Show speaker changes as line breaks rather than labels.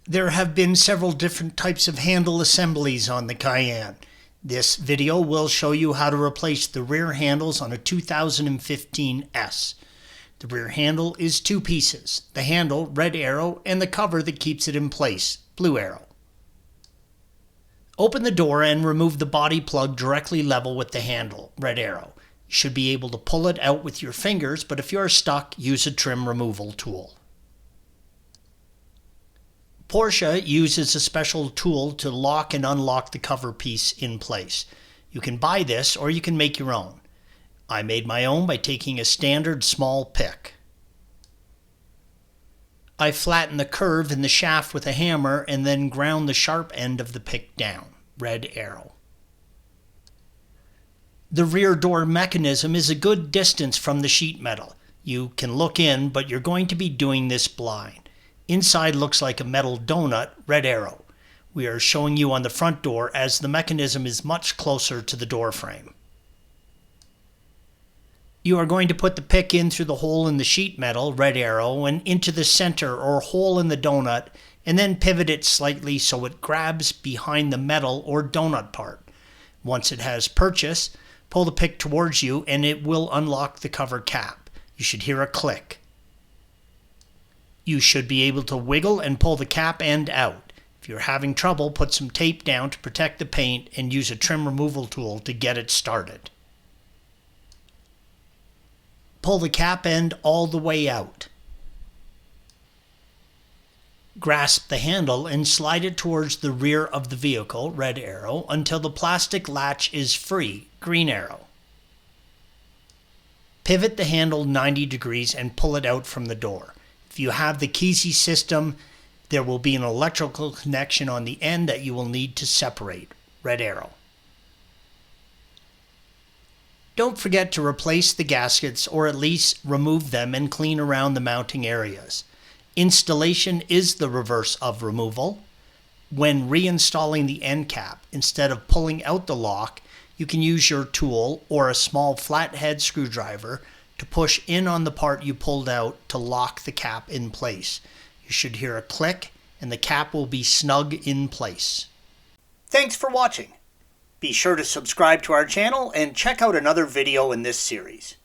There have been several different types of handle assemblies on the Cayenne. This video will show you how to replace the rear handles on a 2015 S. The rear handle is two pieces, the handle, red arrow, and the cover that keeps it in place, blue arrow. Open the door and remove the body plug directly level with the handle, red arrow. You should be able to pull it out with your fingers, but if you are stuck, use a trim removal tool. Porsche uses a special tool to lock and unlock the cover piece in place. You can buy this or you can make your own. I made my own by taking a standard small pick. I flattened the curve in the shaft with a hammer and then ground the sharp end of the pick down, red arrow. The rear door mechanism is a good distance from the sheet metal. You can look in, but you're going to be doing this blind. Inside looks like a metal donut, red arrow. We are showing you on the front door as the mechanism is much closer to the door frame. You are going to put the pick in through the hole in the sheet metal, red arrow, and into the center or hole in the donut, and then pivot it slightly so it grabs behind the metal or donut part. Once it has purchase, pull the pick towards you and it will unlock the cover cap. You should hear a click. You should be able to wiggle and pull the cap end out. If you're having trouble, put some tape down to protect the paint and use a trim removal tool to get it started. Pull the cap end all the way out. Grasp the handle and slide it towards the rear of the vehicle, red arrow, until the plastic latch is free, green arrow. Pivot the handle 90 degrees and pull it out from the door. If you have the Keysy system, there will be an electrical connection on the end that you will need to separate, red arrow. Don't forget to replace the gaskets or at least remove them and clean around the mounting areas. Installation is the reverse of removal. When reinstalling the end cap, instead of pulling out the lock, you can use your tool or a small flathead screwdriver to push in on the part you pulled out to lock the cap in place. You should hear a click and the cap will be snug in place. Thanks for watching. Be sure to subscribe to our channel and check out another video in this series.